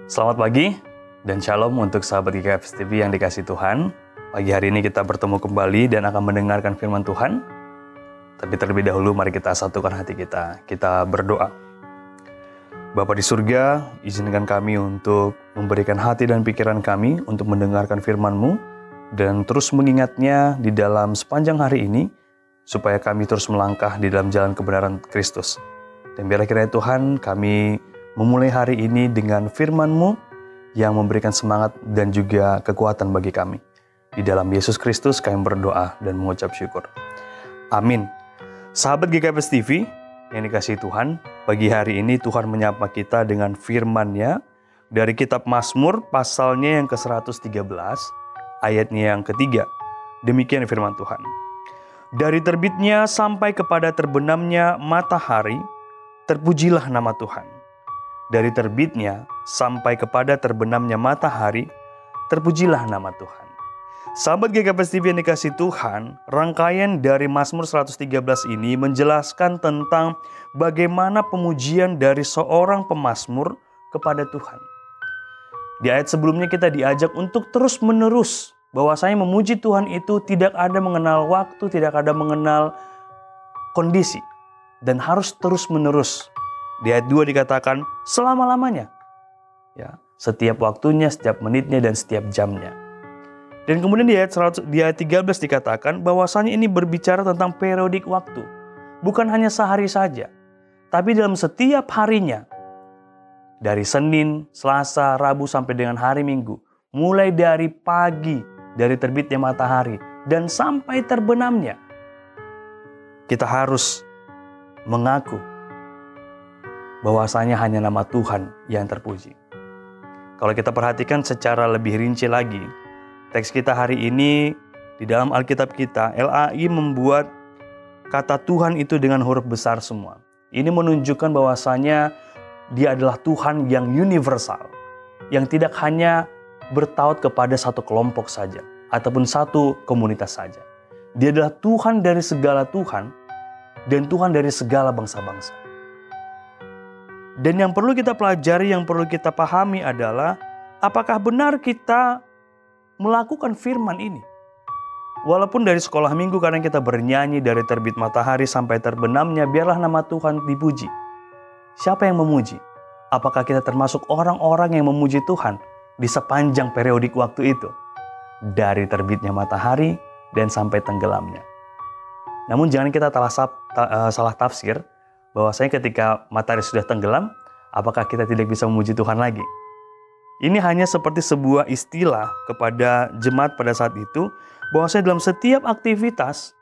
Selamat pagi dan shalom untuk sahabat GKFS TV yang dikasih Tuhan. Pagi hari ini kita bertemu kembali dan akan mendengarkan firman Tuhan. Tapi terlebih dahulu mari kita satukan hati kita. Kita berdoa. Bapa di surga, izinkan kami untuk memberikan hati dan pikiran kami untuk mendengarkan firman-Mu dan terus mengingatnya di dalam sepanjang hari ini supaya kami terus melangkah di dalam jalan kebenaran Kristus. Dan biarlah kiranya Tuhan kami memulai hari ini dengan firman-Mu yang memberikan semangat dan juga kekuatan bagi kami. Di dalam Yesus Kristus kami berdoa dan mengucap syukur. Amin. Sahabat GKFS TV yang dikasihi Tuhan, pagi hari ini Tuhan menyapa kita dengan firman-Nya dari kitab Mazmur pasalnya yang ke-113, ayatnya yang ketiga. Demikian firman Tuhan. Dari terbitnya sampai kepada terbenamnya matahari, terpujilah nama Tuhan. Dari terbitnya sampai kepada terbenamnya matahari, terpujilah nama Tuhan. Sahabat GKFS TV yang dikasihi Tuhan, rangkaian dari Mazmur 113 ini menjelaskan tentang bagaimana pemujian dari seorang pemazmur kepada Tuhan. Di ayat sebelumnya kita diajak untuk terus-menerus bahwasanya memuji Tuhan itu tidak ada mengenal waktu, tidak ada mengenal kondisi, dan harus terus-menerus. Di ayat 2 dikatakan selama-lamanya. Ya, setiap waktunya, setiap menitnya, dan setiap jamnya. Dan kemudian di ayat 13 dikatakan bahwasanya ini berbicara tentang periodik waktu. Bukan hanya sehari saja, tapi dalam setiap harinya. Dari Senin, Selasa, Rabu sampai dengan hari Minggu. Mulai dari pagi, dari terbitnya matahari, dan sampai terbenamnya. Kita harus mengaku bahwasanya hanya nama Tuhan yang terpuji. Kalau kita perhatikan secara lebih rinci lagi, teks kita hari ini di dalam Alkitab kita, LAI membuat kata Tuhan itu dengan huruf besar semua. Ini menunjukkan bahwasanya Dia adalah Tuhan yang universal, yang tidak hanya bertaut kepada satu kelompok saja, ataupun satu komunitas saja. Dia adalah Tuhan dari segala Tuhan, dan Tuhan dari segala bangsa-bangsa. Dan yang perlu kita pelajari, yang perlu kita pahami adalah apakah benar kita melakukan firman ini. Walaupun dari sekolah minggu kadang kita bernyanyi dari terbit matahari sampai terbenamnya, biarlah nama Tuhan dipuji. Siapa yang memuji? Apakah kita termasuk orang-orang yang memuji Tuhan di sepanjang periodik waktu itu? Dari terbitnya matahari dan sampai tenggelamnya. Namun jangan kita salah tafsir, bahwasanya ketika matahari sudah tenggelam, apakah kita tidak bisa memuji Tuhan lagi? Ini hanya seperti sebuah istilah kepada jemaat pada saat itu, bahwasanya dalam setiap aktivitas,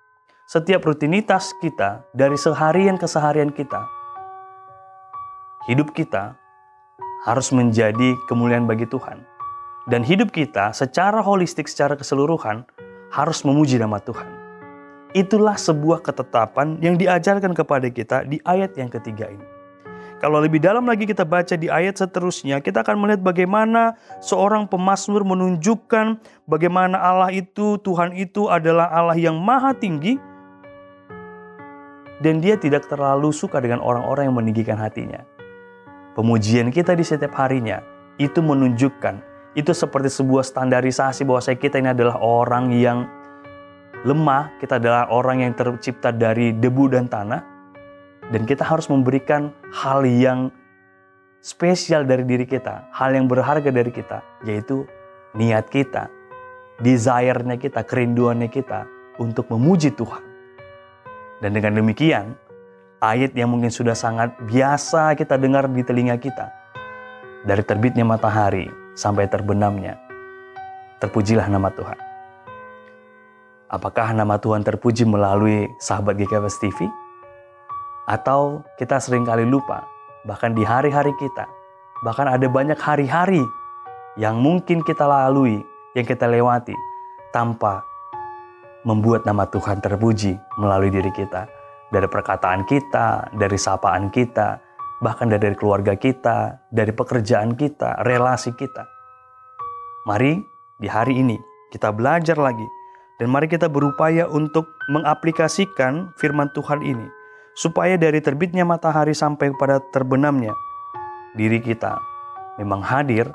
setiap rutinitas kita, dari seharian ke seharian kita, hidup kita harus menjadi kemuliaan bagi Tuhan. Dan hidup kita secara holistik, secara keseluruhan, harus memuji nama Tuhan. Itulah sebuah ketetapan yang diajarkan kepada kita di ayat yang ketiga ini. Kalau lebih dalam lagi kita baca di ayat seterusnya, kita akan melihat bagaimana seorang pemazmur menunjukkan bagaimana Allah itu, Tuhan itu adalah Allah yang maha tinggi, dan Dia tidak terlalu suka dengan orang-orang yang meninggikan hatinya. Pemujian kita di setiap harinya itu menunjukkan, itu seperti sebuah standarisasi bahwa kita ini adalah orang yang lemah, kita adalah orang yang tercipta dari debu dan tanah, dan kita harus memberikan hal yang spesial dari diri kita, hal yang berharga dari kita, yaitu niat kita, desire-nya kita, kerinduannya kita untuk memuji Tuhan. Dan dengan demikian, ayat yang mungkin sudah sangat biasa kita dengar di telinga kita, dari terbitnya matahari sampai terbenamnya, terpujilah nama Tuhan. Apakah nama Tuhan terpuji melalui sahabat GKFS TV? Atau kita seringkali lupa, bahkan di hari-hari kita, bahkan ada banyak hari-hari yang mungkin kita lalui, yang kita lewati, tanpa membuat nama Tuhan terpuji melalui diri kita. Dari perkataan kita, dari sapaan kita, bahkan dari keluarga kita, dari pekerjaan kita, relasi kita. Mari di hari ini kita belajar lagi, dan mari kita berupaya untuk mengaplikasikan firman Tuhan ini, supaya dari terbitnya matahari sampai kepada terbenamnya, diri kita memang hadir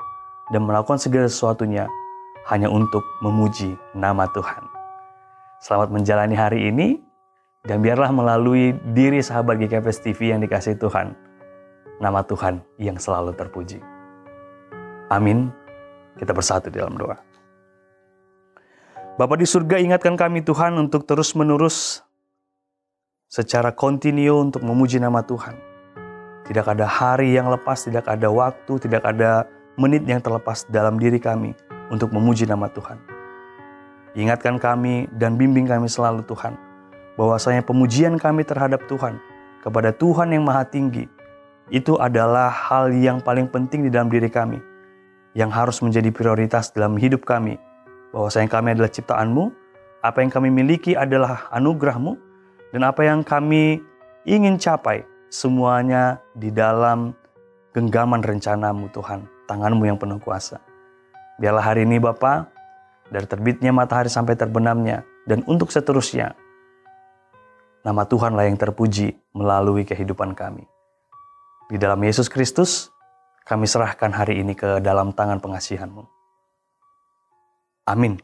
dan melakukan segala sesuatunya hanya untuk memuji nama Tuhan. Selamat menjalani hari ini, dan biarlah melalui diri sahabat GKFS TV yang dikasihi Tuhan, nama Tuhan yang selalu terpuji. Amin. Kita bersatu dalam doa. Bapa di surga, ingatkan kami Tuhan untuk terus-menerus secara kontinu untuk memuji nama Tuhan. Tidak ada hari yang lepas, tidak ada waktu, tidak ada menit yang terlepas dalam diri kami untuk memuji nama Tuhan. Ingatkan kami dan bimbing kami selalu Tuhan, bahwasanya pemujian kami terhadap Tuhan, kepada Tuhan yang Maha Tinggi, itu adalah hal yang paling penting di dalam diri kami, yang harus menjadi prioritas dalam hidup kami, bahwasanya kami adalah ciptaan-Mu, apa yang kami miliki adalah anugerah-Mu, dan apa yang kami ingin capai, semuanya di dalam genggaman rencana-Mu Tuhan, tangan-Mu yang penuh kuasa. Biarlah hari ini Bapa, dari terbitnya matahari sampai terbenamnya, dan untuk seterusnya, nama Tuhanlah yang terpuji melalui kehidupan kami. Di dalam Yesus Kristus, kami serahkan hari ini ke dalam tangan pengasihan-Mu. Amin.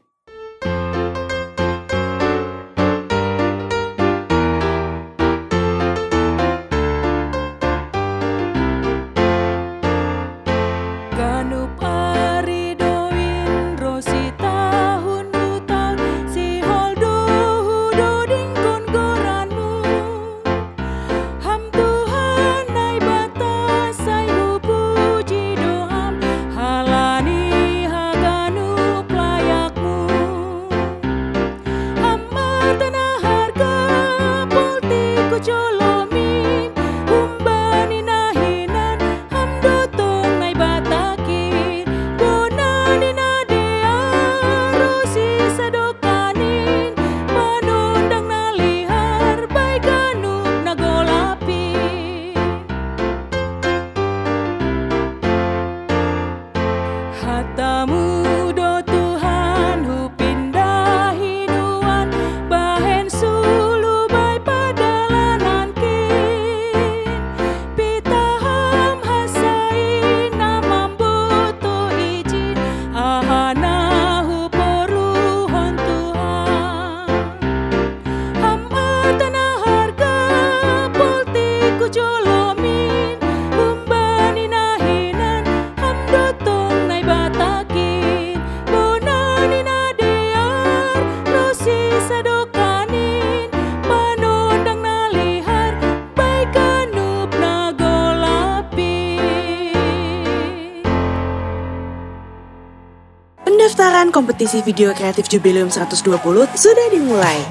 Pendaftaran kompetisi video kreatif Jubileum 120 sudah dimulai.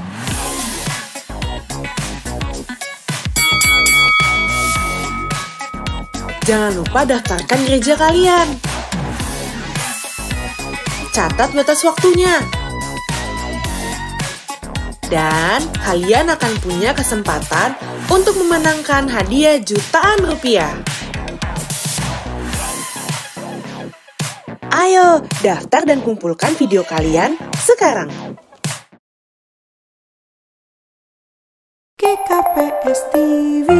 Jangan lupa daftarkan gereja kalian. Catat batas waktunya. Dan kalian akan punya kesempatan untuk memenangkan hadiah jutaan rupiah. Ayo, daftar dan kumpulkan video kalian sekarang. GKFS TV.